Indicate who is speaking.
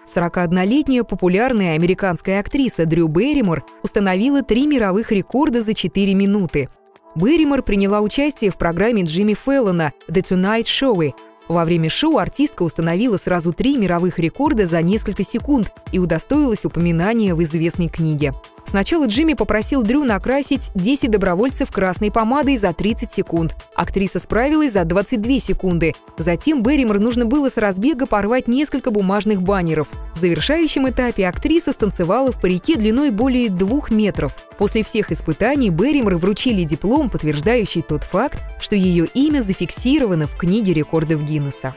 Speaker 1: 41-летняя популярная американская актриса Дрю Берримор установила 3 мировых рекорда за 4 минуты. Берримор приняла участие в программе Джимми Фэллона «The Tonight Show». Во время шоу артистка установила сразу 3 мировых рекорда за несколько секунд и удостоилась упоминания в известной книге. Сначала Джимми попросил Дрю накрасить 10 добровольцев красной помадой за 30 секунд. Актриса справилась за 22 секунды. Затем Берримор нужно было с разбега порвать несколько бумажных баннеров. В завершающем этапе актриса станцевала в парике длиной более 2 метров. После всех испытаний Берримор вручили диплом, подтверждающий тот факт, что ее имя зафиксировано в книге рекордов Гиннесса.